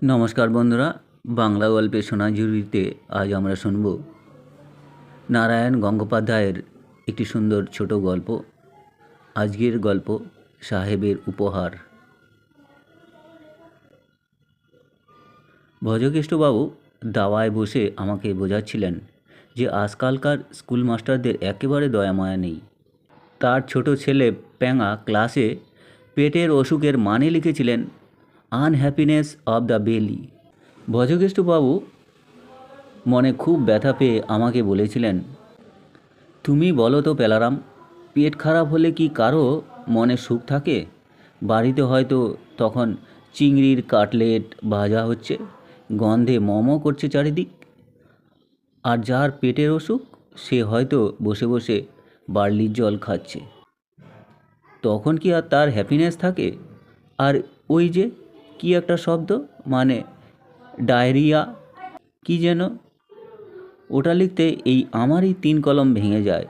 নমস্কার বন্ধুরা, বাংলা গল্পের সোনাঝুরিতে আজ আমরা শুনব নারায়ণ গঙ্গোপাধ্যায়ের একটি সুন্দর ছোট গল্প। আজকের গল্প সাহেবের উপহার। ভজকেষ্টবাবু দাওয়ায় বসে আমাকে বোঝাচ্ছিলেন যে আজকালকার স্কুল মাস্টারদের একেবারে দয়ামায়া নেই। তার ছোট ছেলে প্যাঙা ক্লাসে পেটের অসুখের মানে লিখেছিলেন আনহ্যাপিনেস অব দ্য বেলি। ভজকেষ্টবাবু মনে খুব ব্যথা পেয়ে আমাকে বলেছিলেন, তুমি বলো তো পেলারাম, পেট খারাপ হলে কি কারো মনে সুখ থাকে? বাড়িতে হয়তো তখন চিংড়ির কাটলেট ভাজা হচ্ছে, গন্ধে মমো করছে চারিদিক। আর যার পেটের অসুখ সে হয়তো বসে বসে বার্লির জল খাচ্ছে। তখন কি আর তার হ্যাপিনেস থাকে? আর ওই যে কি একটা শব্দ, মানে ডায়রিয়া কি যেন, ওটা লিখতে এই আমারই 3 কলম ভেঙে যায়।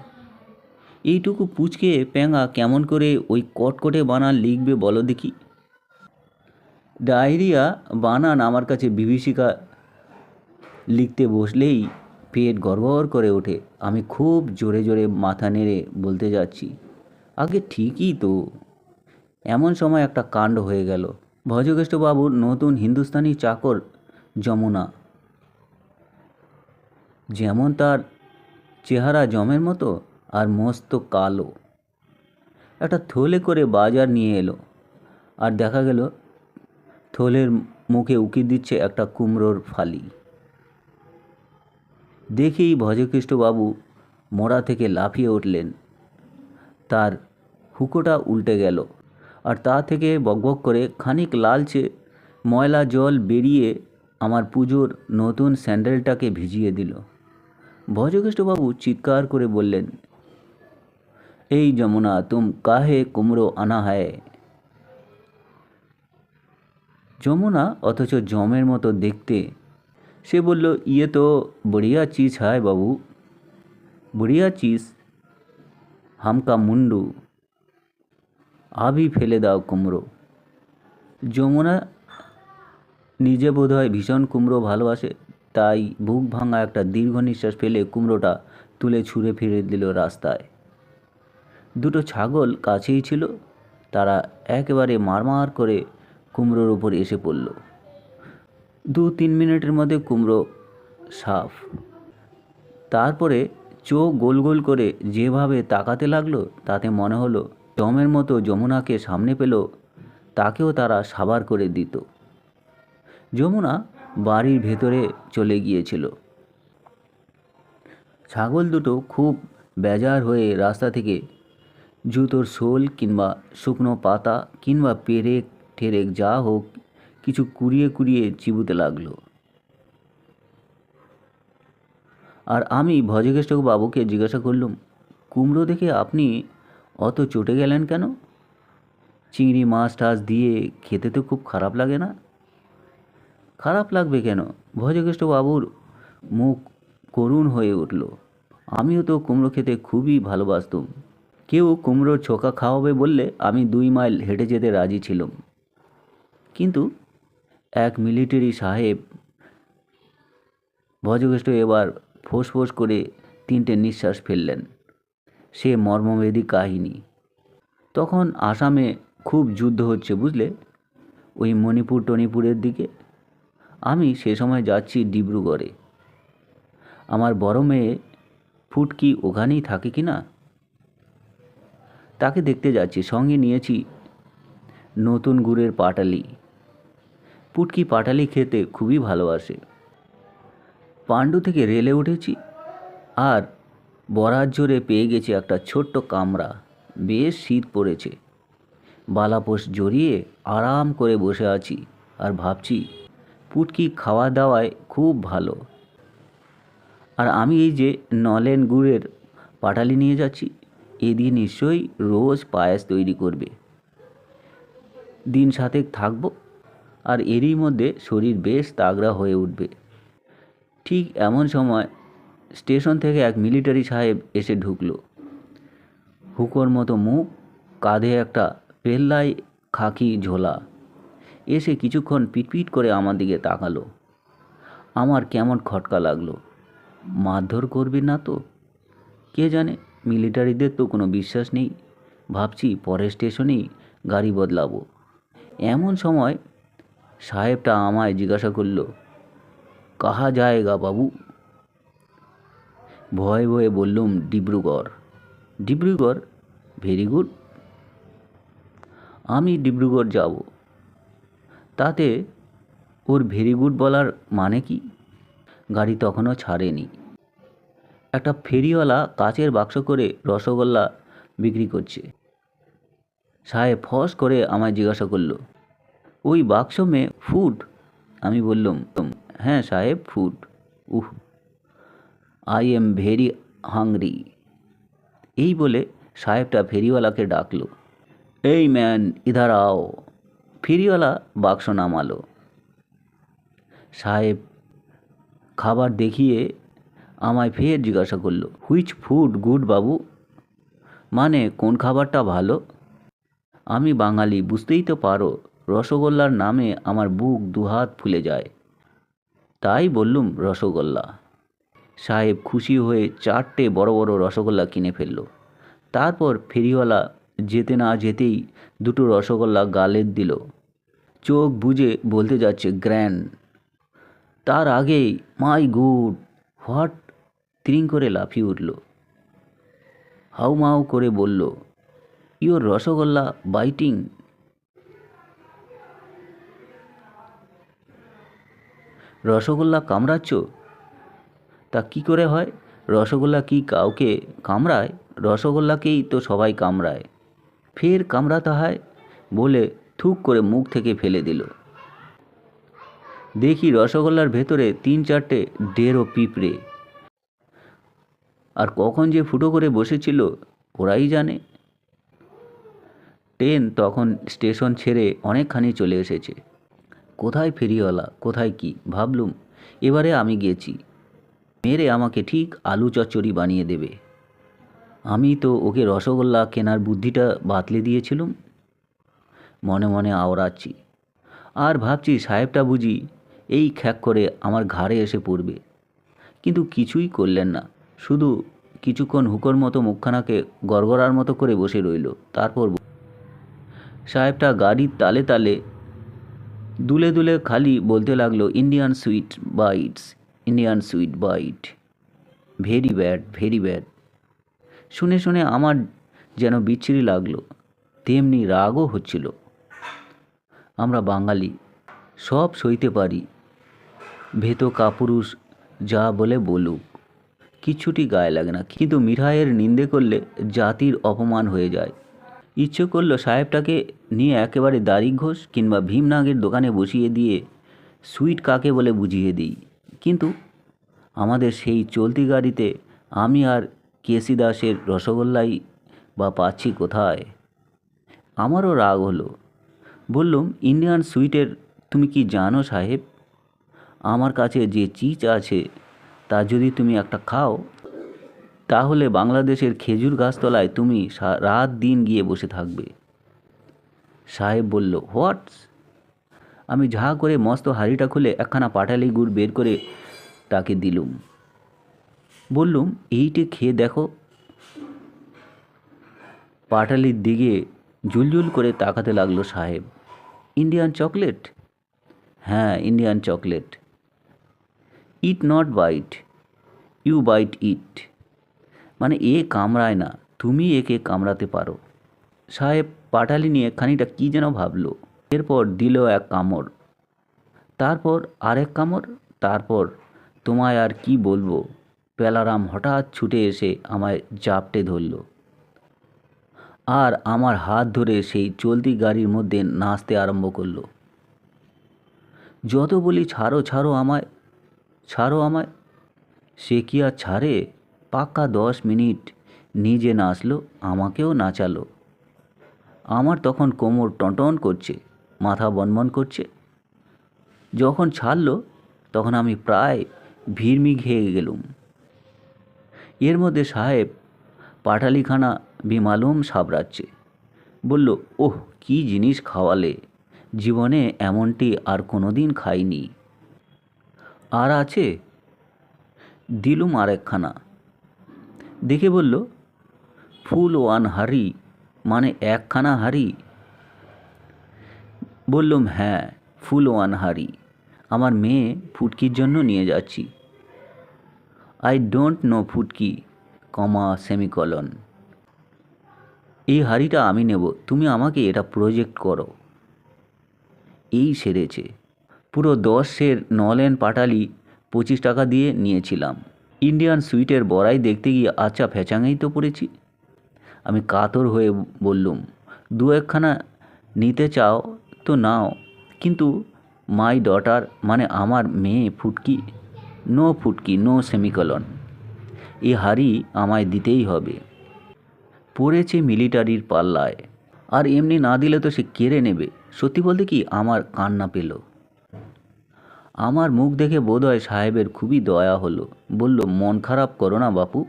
এইটুকু পুচকে প্যাঙা কেমন করে ওই কটকটে বানান লিখবে বলো দেখি। ডায়রিয়া বানান আমার কাছে বিভীষিকা। লিখতে বসলেই পেট গড়গড় করে ওঠে। আমি খুব জোরে জোরে মাথা নেড়ে বলতে যাচ্ছি, আগে ঠিকই তো। এমন সময় একটা কাণ্ড হয়ে গেল। ভজকেষ্টবাবুর নতুন হিন্দুস্তানি চাকর যমুনা, যেমন তার চেহারা জমের মতো আর মস্ত কালো, একটা থলে করে বাজার নিয়ে এলো। আর দেখা গেল থলের মুখে উকি দিচ্ছে একটা কুমড়োর ফালি। দেখেই ভজকৃষ্ণবাবু মোড়া থেকে লাফিয়ে উঠলেন। তার হুকোটা উল্টে গেল, আর তা থেকে বকবক করে খানিক লালচে ময়লা জল বেরিয়ে আমার পুজোর নতুন স্যান্ডেলটাকে ভিজিয়ে দিল। ভজকৃষ্ণবাবু চিৎকার করে বললেন, এই যমুনা, তুম কাহে কুমড়ো আনা হয়? যমুনা অথচ জমের মতো দেখতে, সে বলল, ইয়ে তো বড়িয়া চিজ হয় বাবু, বড়িয়া চিজ, হামকা মুন্ডু, আভি ফেলে দাও কুমড়ো। যমুনা নিজে বোধহয় ভীষণ কুমড়ো ভালোবাসে, তাই বুক ভাঙা একটা দীর্ঘ নিঃশ্বাস ফেলে কুমড়োটা তুলে ছুঁড়ে ফিরে দিল রাস্তায়। দুটো ছাগল কাছেই ছিল, তারা একেবারে মারমার করে কুমড়োর উপর এসে পড়ল। 2-3 মিনিটের মধ্যে কুমড়ো সাফ। তারপরে চোখ গোল গোল করে যেভাবে তাকাতে লাগলো, তাতে মনে হলো জমের মতো যমুনাকে সামনে পেল তাকেও তারা সাবার করে দিত। যমুনা বাড়ির ভেতরে চলে গিয়েছিল। ছাগল দুটো খুব বেজার হয়ে রাস্তা থেকে জুতোর শোল কিংবা শুকনো পাতা কিংবা পেরেক ঠেরেক যা হোক কিছু কুড়িয়ে কুড়িয়ে চিবুতে লাগলো। আর আমি ভজকেষ্টবাবুকে জিজ্ঞাসা করলুম, কুমড়ো দেখে আপনি অত চটে গেলেন কেন? চিংড়ি মাছ টাছ দিয়ে খেতে তো খুব খারাপ লাগে না? খারাপ লাগবে কেন? ভজকেষ্টবাবুর মুখ করুণ হয়ে উঠল। আমিও তো কুমড়ো খেতে খুবই ভালোবাসতুম। কেউ কুমড়োর ছোকা খাওয়াবে বললে আমি 2 মাইল হেঁটে যেতে রাজি ছিলাম। কিন্তু এক মিলিটারি সাহেব। ভজকেষ্ট এবার ফোঁস করে 3টে নিঃশ্বাস ফেললেন। সে মর্মবেদী কাহিনী। তখন আসামে খুব যুদ্ধ হচ্ছে বুঝলে, ওই মণিপুর টনিপুরের দিকে। আমি সে সময় যাচ্ছি ডিব্রুগড়ে। আমার বড় মেয়ে ফুটকি ওখানেই থাকে কি না, তাকে দেখতে যাচ্ছি। সঙ্গে নিয়েছি নতুন গুড়ের পাটালি। পুটকি পাটালি খেতে খুবই ভালোবাসে। পাণ্ডু থেকে রেলে উঠেছি, আর বরাত জোরে পেয়ে গেছি একটা ছোট্ট কামরা। বেশ শীত পড়েছে। বালাপোষ জড়িয়ে আরাম করে বসে আছি আর ভাবছি পুটকি খাওয়া দাওয়ায় খুব ভালো। আর আমি এই যে নলেন গুড়ের পাটালি নিয়ে যাচ্ছি, এ দিয়ে নিশ্চয়ই রোজ পায়েস তৈরি করবে। দিন 7 থাকবো, আর এরই মধ্যে শরীর বেশ তাগড়া হয়ে উঠবে। ঠিক এমন সময় স্টেশন থেকে এক মিলিটারি সাহেব এসে ঢুকলো। হুকোর মতো মুখ, কাঁধে একটা পেল্লাই খাকি ঝোলা। এসে কিছুক্ষণ পিটপিট করে আমার দিকে তাকালো। আমার কেমন খটকা লাগলো। মারধর করবি না তো? কে জানে, মিলিটারিদের তো কোনো বিশ্বাস নেই। ভাবছি পরের স্টেশনেই গাড়ি বদলাবো। এমন সময় সাহেবটা আমায় জিজ্ঞাসা করলো, কাহা যায়গা বাবু? ভয়ে ভয়ে বললুম, ডিব্রুগড়। ডিব্রুগড়? Very good. আমি ডিব্রুগড় যাব। তাতে ওর ভেরি গুড বলার মানে কি? গাড়ি তখনও ছাড়েনি। একটা ফেরিওয়ালা কাচের বাক্স করে রসগোল্লা বিক্রি করছে। সাহেব ফস করে আমায় জিজ্ঞাসা করলো, ওই বাক্স মে ফুড? আমি বললুম, হ্যাঁ সাহেব, food. Uh, I am very hungry. এই বলে সাহেবটা ফেরিওয়ালাকে ডাকলো, এই ম্যান ইধার আও। ফেরিওয়ালা বাক্স নামালো। সাহেব খাবার দেখিয়ে আমায় ফের জিজ্ঞাসা করলো, হুইচ ফুড গুড বাবু? মানে কোন খাবারটা ভালো? আমি বাঙালি, বুঝতেই তো পারো। রসগোল্লার নামে আমার বুক দুহাত ফুলে যায়। তাই বললুম রসগোল্লা। সাহেব খুশি হয়ে 4টে বড় বড় রসগোল্লা কিনে ফেলল। তারপর ফেরিওয়ালা যেতে না যেতেই 2টো রসগোল্লা গালে দিল। চোখ বুজে বলতে যাচ্ছে গ্র্যান্ড, তার আগেই মাই গুড, হোয়াট, তিরিং করে লাফিয়ে উঠল। হাউমাউ করে বলল, ইওর রসগোল্লা বাইটিং। রসগোল্লা কামড়াচ্ছ? তা কি করে হয়? রসগোল্লা কি কাউকে কামড়ায়? রসগোল্লাকেই তো সবাই কামড়ায়। ফের কামড়াতে হয় বলে থুক করে মুখ থেকে ফেলে দিল। দেখি রসগোল্লার ভেতরে 3-4টে ডেরো পিঁপড়ে। আর কখন যে ফুটো করে বসেছিল ওরাই জানে। ট্রেন তখন স্টেশন ছেড়ে অনেকখানি চলে এসেছে। কোথায় ফেরিওয়ালা, কোথায় কি ভাবলুম। এবারে আমি গেছি, মেরে আমাকে ঠিক আলু চচ্চড়ি বানিয়ে দেবে। আমি তো ওকে রসগোল্লা কেনার বুদ্ধিটা বাতলে দিয়েছিলুম। মনে মনে আওড়াচ্ছি আর ভাবছি সাহেবটা বুঝি এই খ্যাক করে আমার ঘাড়ে এসে পড়বে। কিন্তু কিছুই করলেন না, শুধু কিছুক্ষণ হুকোর মতো মুখখানাকে গড়গড়ার মতো করে বসে রইল। তারপর সাহেবটা গাড়ির তালে তালে দুলে দুলে খালি বলতে লাগলো, Indian sweet bites, Indian sweet bite, very bad, very bad. শুনে শুনে আমার যেন বিচ্ছিরি লাগলো, তেমনি রাগও হচ্ছিল। আমরা বাঙালি, সব সইতে পারি, ভেতো কাপুরুষ যা বলে বলুক, কিচ্ছুটি গায়ে লাগে না। কিন্তু মিঠাইয়ের নিন্দে করলে জাতির অপমান হয়ে যায়। ইচ্ছে করলো সাহেবটাকে নিয়ে একেবারে দাড়ি ঘোষ কিংবা ভীমনাগের দোকানে বসিয়ে দিয়ে সুইট কাকে বলে বুঝিয়ে দিই। কিন্তু আমাদের সেই চলতি গাড়িতে আমি আর কেসি দাসের রসগোল্লাই বা পাচ্ছি কোথায়? আমারও রাগ হলো। বললুম, ইন্ডিয়ান সুইটের তুমি কি জানো সাহেব? আমার কাছে যে চিজ আছে তা যদি তুমি একটা খাও তাহলে বাংলাদেশের খেজুর গাছতলায় তুমি রাত দিন গিয়ে বসে থাকবে। সাহেব বলল, হোয়াটস? আমি ঝা করে মস্ত হাঁড়িটা খুলে একখানা পাটালি গুড় বের করে তাকে দিলুম। বললুম, এইটে খেয়ে দেখো। পাটালির দিকে জুলজুল করে তাকাতে লাগলো সাহেব। Indian chocolate? হ্যাঁ, Indian chocolate. It not bite, you bite it. মানে এ কামড়ায় না, তুমি একে কামড়াতে পারো। সাহেব পাটালি নিয়ে খানিকটা কী যেন ভাবলো। এরপর দিল এক কামড়, তারপর আরেক কামড়, তারপর তোমায় আর কি বলবো, পেলারাম হঠাৎ ছুটে এসে আমায় জাপটে ধরল আর আমার হাত ধরে সেই চলতি গাড়ির মধ্যে নাচতে আরম্ভ করলো। যত বলি ছাড়ো ছাড়ো আমায়, ছাড়ো আমায়, সে কি আর ছাড়ে। পাক্কা 10 মিনিট নিজে নাচলো, আমাকেও নাচালো। আমার তখন কোমর টনটন করছে, মাথা বনবন করছে। যখন ছাড়লো তখন আমি প্রায় ভিড়মি খেয়ে গেলুম। এর মধ্যে সাহেব পাটালিখানা বেমালুম সাবড়াচ্ছে। বলল, ওহ, কী জিনিস খাওয়ালে, জীবনে এমনটি আর কোনো দিন খাইনি। আর আছে? দিলুম আর একখানা। দেখে বলল, ফুল ওয়ান হাঁড়ি, মানে একখানা হাঁড়ি? বললুম, হ্যাঁ, ফুল ওয়ান হাঁড়ি। আমার মেয়ে ফুটকির জন্য নিয়ে যাচ্ছি। আই ডোন্ট নো ফুটকি, সেমিকলন। এই হাঁড়িটা আমি নেব, তুমি আমাকে এটা প্রজেক্ট করো। এই সেরেছে। পুরো 10 সের নলেন পাটালি 25 টাকা দিয়ে নিয়েছিলাম। ইন্ডিয়ান সুইটের বড়াই দেখতে গিয়ে আচ্ছা ফ্যাচাঙেই তো পড়েছি। আমি কাতর হয়ে বললুম, দু একখানা নিতে চাও তো নাও, কিন্তু মাই ডটার, মানে আমার মেয়ে ফুটকি, নো সেমিকলন। এ হাঁড়ি আমায় দিতেই হবে। পড়েছে মিলিটারির পাল্লায়, আর এমনি না দিলে তো সে কেড়ে নেবে। সত্যি বলতে কি, আমার কান্না পেল। আমার মুখ দেখে বোধহয় সাহেবের খুবই দয়া হলো। বলল, মন খারাপ করো না বাপু,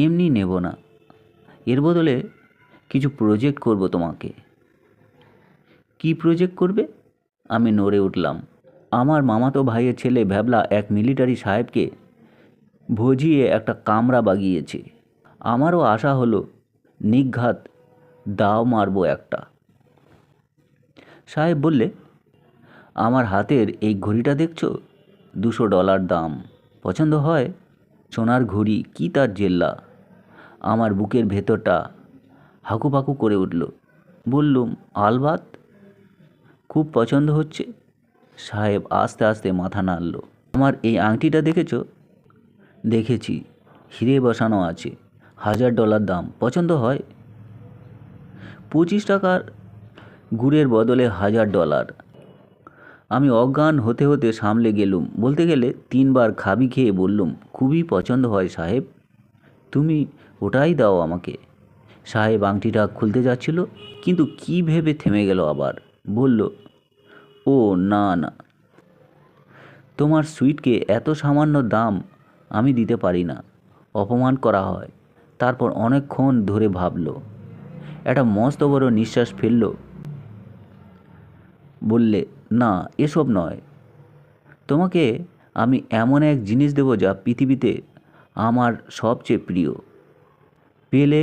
এমনি নেব না, এর বদলে কিছু প্রজেক্ট করব তোমাকে। কি প্রজেক্ট করবে? আমি নড়ে উঠলাম। আমার মামাতো ভাইয়ের ছেলে ভ্যাবলা এক মিলিটারি সাহেবকে ভজিয়ে একটা কামরা বাগিয়েছে। আমারও আশা হলো নিঘাত দাও মারবো একটা। সাহেব বললে, আমার হাতের এই ঘড়িটা দেখছো? $200 দাম। পছন্দ হয়? সোনার ঘড়ি, কি তার জেল্লা। আমার বুকের ভেতরটা হাকুপাকু করে উঠল। বললুম, আলবাত, খুব পছন্দ হচ্ছে। সাহেব আস্তে আস্তে মাথা নাড়ল। আমার এই আংটিটা দেখেছো? দেখেছি, হিরে বসানো আছে, $1000 দাম। পছন্দ হয়? 25 টাকার গুড়ের বদলে $1000। আমি অজ্ঞান হতে হতে সামলে গেলুম। বলতে গেলে 3 বার খাবি খেয়ে বললুম, খুবই পছন্দ হয় সাহেব, তুমি ওটাই দাও আমাকে। সাহেব আংটিটা খুলতে যাচ্ছিল, কিন্তু কি ভেবে থেমে গেল আবার। বলল, ও না না, তোমার সুইটকে এত সামান্য দাম আমি দিতে পারি না, অপমান করা হয়। তারপর অনেকক্ষণ ধরে ভাবল, একটা মস্ত বড় নিঃশ্বাস ফেলল। বললে, না, এসব নয়। তোমাকে আমি এমন এক জিনিস দেবো যা পৃথিবীতে আমার সবচেয়ে প্রিয়। পেলে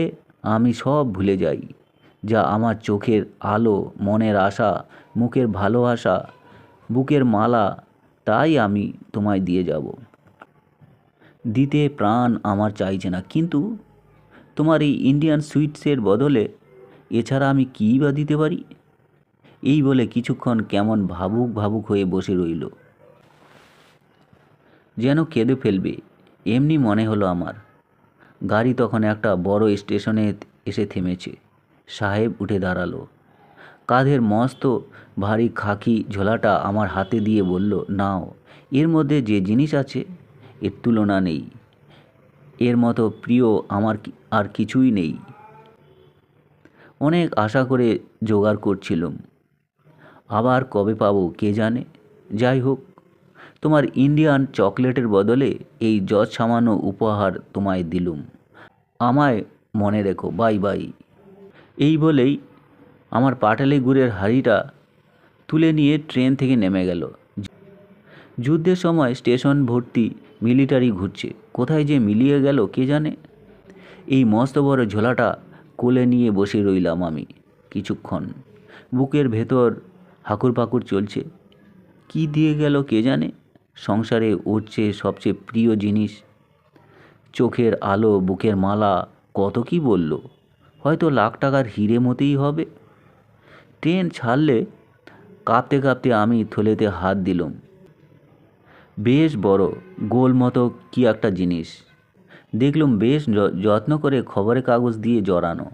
আমি সব ভুলে যাই, যা আমার চোখের আলো, মনের আশা, মুখের ভালোবাসা, বুকের মালা, তাই আমি তোমায় দিয়ে যাব। দিতে প্রাণ আমার চাইছে না, কিন্তু তোমার এই ইন্ডিয়ান সুইটসের বদলে এছাড়া আমি কী বা দিতে পারি? এই বলে কিছুক্ষণ কেমন ভাবুক ভাবুক হয়ে বসে রইল, যেন কেঁদে ফেলবে এমনি মনে হলো আমার। গাড়ি তখন একটা বড় স্টেশনে এসে থেমেছে। সাহেব উঠে দাঁড়ালো। কাঁধের মস্ত ভারী খাকি ঝোলাটা আমার হাতে দিয়ে বলল, নাও, এর মধ্যে যে জিনিস আছে এর তুলনা নেই। এর মতো প্রিয় আমার আর কিছুই নেই। অনেক আশা করে জোগাড় করছিলুম, আবার কবে পাবো কে জানে। যাই হোক, তোমার ইন্ডিয়ান চকলেটের বদলে এই সামান্য উপহার তোমায় দিলুম। আমায় মনে রেখো, বাই বাই। এই বলেই আমার পাটালি গুড়ের হাঁড়িটা তুলে নিয়ে ট্রেন থেকে নেমে গেল। যুদ্ধের সময় স্টেশন ভর্তি মিলিটারি ঘুরছে, কোথায় যে মিলিয়ে গেল কে জানে। এই মস্ত বড় ঝোলাটা কোলে নিয়ে বসে রইলাম আমি কিছুক্ষণ। বুকের ভেতর হাকুর পাকুর চলছে। কি দিয়ে গেল কে জানে সংসারে ওর চেয়ে সবচেয়ে প্রিয় জিনিস। চোখের আলো, বুকের মালা, কত কি বলল। হয়তো $1,00,000 হিরে মতেই হবে। ট্রেন ছাড়লে কাঁপতে কাঁপতে আমি থলেতে হাত দিলুম। বেশ বড় গোল মতো কি একটা জিনিস। দেখলুম বেশ যত্ন করে খবরের কাগজ দিয়ে জড়ানো।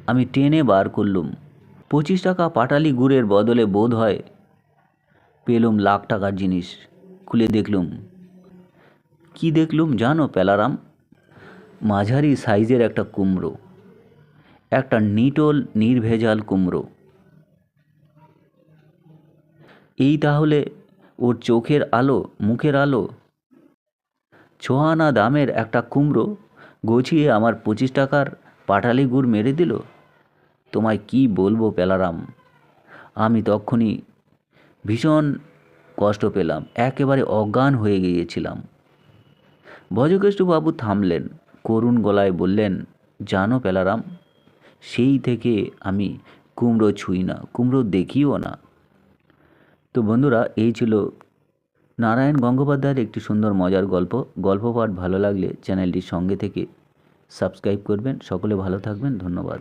আমি টেনে বার করলুম। 25 টাকা পাটালি গুড়ের বদলে বোধ হয় পেলুম $1,00,000 জিনিস। খুলে দেখলুম। কি দেখলুম জানো পেলারাম? মাঝারি সাইজের একটা কুমড়ো, একটা নিটোল নির্ভেজাল কুমড়ো। এই তাহলে ওর চোখের আলো, মুখের আলো। 6 আনা দামের একটা কুমড়ো গছিয়ে আমার 25 টাকার পাটালি গুড় মেরে দিল। তোমায় কি বলবো পেলারাম, আমি তখনই ভীষণ কষ্ট পেলাম, একেবারে অজ্ঞান হয়ে গিয়েছিলাম। ভজকেষ্টবাবু থামলেন, করুণ গলায় বললেন, জানো পেলারাম, সেই থেকে আমি কুমড়ো ছুঁই না, কুমড়ো দেখিও না। তো বন্ধুরা, এই ছিল নারায়ণ গঙ্গোপাধ্যায়ের একটি সুন্দর মজার গল্প পাঠ ভালো লাগলে চ্যানেলটির সঙ্গে থেকে সাবস্ক্রাইব করবেন। সকলে ভালো থাকবেন, ধন্যবাদ।